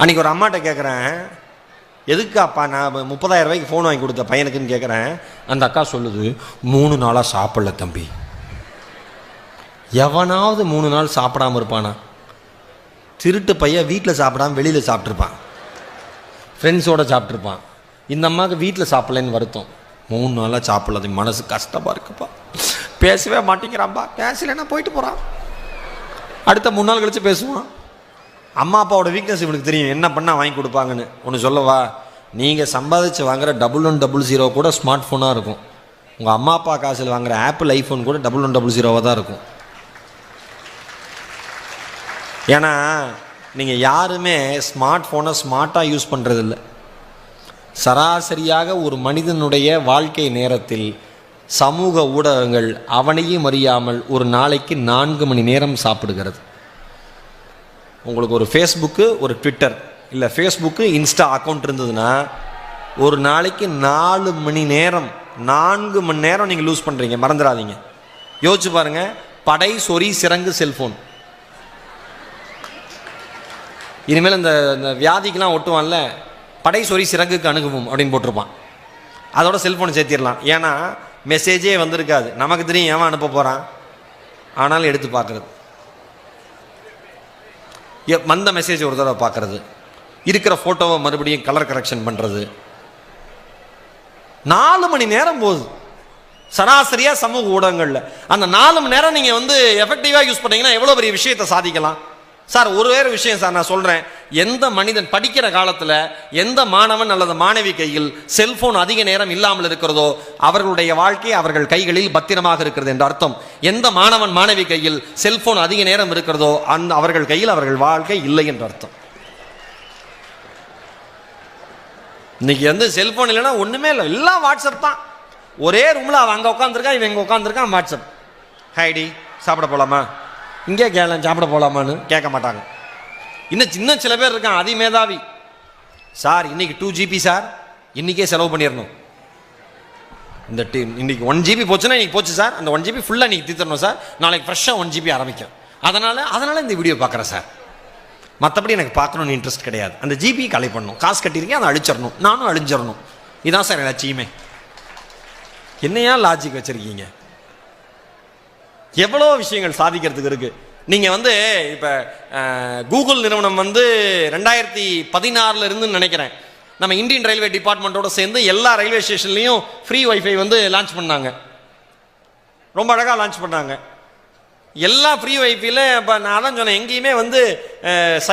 அன்றைக்கி ஒரு அம்மாட்ட கேட்குறேன், எதுக்காப்பா நான் 30,000 ரூபாய்க்கு ஃபோன் வாங்கி கொடுத்த பையனுக்குன்னு கேட்குறேன். அந்த அக்கா சொல்லுது, 3 நாளாக சாப்பிடல தம்பி. எவனாவது 3 நாள் சாப்பிடாமல் இருப்பானா? திருட்டு பையன் வீட்டில் சாப்பிடாம வெளியில் சாப்பிட்ருப்பான், ஃப்ரெண்ட்ஸோடு சாப்பிட்ருப்பான். இந்த அம்மாவுக்கு வீட்டில் சாப்பிட்லன்னு வருத்தம். 3 நாளாக சாப்பிடல, அது மனசு கஷ்டமாக இருக்குப்பா. பேசவே மாட்டேங்கிறான்ப்பா. பேசலைன்னா போயிட்டு போகிறான், அடுத்த 3 நாள் கழித்து பேசுவான். அம்மா அப்பாவோட வீக்னஸ் இவனுக்கு தெரியும், என்ன பண்ணால் வாங்கி கொடுப்பாங்கன்னு. ஒன்று சொல்லவா, நீங்கள் சம்பாதிச்சு வாங்குகிற 1100 கூட ஸ்மார்ட் ஃபோனாக இருக்கும். உங்கள் அம்மா அப்பா காசில் வாங்குகிற ஆப்பிள் ஐஃபோன் கூட 1100 தான் இருக்கும். ஏன்னா நீங்கள் யாருமே ஸ்மார்ட் ஃபோனை ஸ்மார்ட்டாக யூஸ் பண்ணுறதில்ல. சராசரியாக ஒரு மனிதனுடைய வாழ்க்கை நேரத்தில் சமூக ஊடகங்கள் அவனையும் அறியாமல் ஒரு நாளைக்கு 4 மணி நேரம் சாப்பிடுகிறது. உங்களுக்கு ஒரு ஃபேஸ்புக்கு, ஒரு ட்விட்டர், இல்லை ஃபேஸ்புக்கு இன்ஸ்டா அக்கௌண்ட் இருந்ததுன்னா ஒரு நாளைக்கு 4 மணி நேரம் 4 மணி நேரம் நீங்கள் லூஸ் பண்ணுறீங்க. மறந்துடாதீங்க. யோசிச்சு பாருங்கள். படை சொறி சிறங்கு செல்ஃபோன். இனிமேல் இந்த வியாதிக்கெலாம் ஒட்டுவான்ல, படை சொறி சிறங்குக்கு அணுகுவோம் அப்படின்னு போட்டிருப்பான். அதோட செல்ஃபோனை சேர்த்திடலாம். ஏன்னா மெசேஜே வந்திருக்காது, நமக்கு தெரியும் ஏன் அனுப்ப போகிறான், ஆனாலும் எடுத்து பார்க்குறது. வந்த மெசேஜ் ஒரு தடவை பார்க்குறது, இருக்கிற ஃபோட்டோவை மறுபடியும் கலர் கரெக்ஷன் பண்ணுறது. 4 மணி நேரம் போகுது சராசரியாக சமூக ஊடகங்களில். அந்த 4 மணி நேரம் நீங்கள் எஃபெக்டிவாக யூஸ் பண்ணீங்கன்னா எவ்வளோ பெரிய விஷயத்தை சாதிக்கலாம். சார் ஒரு வேறு விஷயம் சார், நான் சொல்கிறேன், எந்த மனிதன் படிக்கிற காலத்தில் எந்த மாணவன் அல்லது மாணவி கையில் செல்ஃபோன் அதிக நேரம் இல்லாமல் இருக்கிறதோ அவர்களுடைய வாழ்க்கை அவர்கள் கைகளில் பத்திரமாக இருக்கிறது என்று அர்த்தம். எந்த மாணவன் மாணவி கையில் செல்ஃபோன் அதிக நேரம் இருக்கிறதோ அவர்கள் கையில் அவர்கள் வாழ்க்கை இல்லை என்று அர்த்தம். இன்னைக்கு செல்ஃபோன் இல்லைன்னா ஒன்றுமே இல்லை, எல்லாம் வாட்ஸ்அப் தான். ஒரே ரூமில் அவன் அங்கே உட்காந்துருக்கான், இவன் இங்கே உட்காந்துருக்கான், வாட்ஸ்அப். ஹைடி சாப்பிட போகலாமா, இங்கே கேளம் சாப்பிட போகலாமான்னு கேட்க மாட்டாங்க. இன்னும் சின்ன சில பேர் இருக்கான் அதிமேதாவி. சார் இன்னைக்கு 2 GB சார், இன்றைக்கே செலவு பண்ணிடணும். இன்னைக்கு 1 GB போச்சுன்னா இன்னைக்கு போச்சு சார், அந்த 1 GB ஃபுல்லாக இன்றைக்கி தீர்த்தரணும் சார், நாளைக்கு ஃப்ரெஷ்ஷாக 1 GB ஆரம்பிக்கும். அதனால் இந்த வீடியோ பார்க்குறேன் சார், மற்றபடி எனக்கு பார்க்கணுன்னு இன்ட்ரெஸ்ட் கிடையாது. அந்த ஜிபி கலை பண்ணணும், காசு கட்டியிருக்கேன், அதை அழிச்சிடணும், நானும் அழிஞ்சிடணும். இதான் சார் லட்சியமே. என்னையா லாஜிக் வச்சுருக்கீங்க? எவ்வளோ விஷயங்கள் சாதிக்கிறதுக்கு இருக்குது. நீங்கள் இப்போ கூகுள் நிறுவனம் 2016 இருந்து நினைக்கிறேன், நம்ம இந்தியன் ரயில்வே டிபார்ட்மெண்ட்டோட சேர்ந்து எல்லா ரயில்வே ஸ்டேஷன்லேயும் ஃப்ரீ வைஃபை லான்ச் பண்ணாங்க. ரொம்ப அழகாக லான்ச் பண்ணாங்க. எல்லா ஃப்ரீ வைஃபையில் இப்போ நான் தான் சொன்னேன், எங்கேயுமே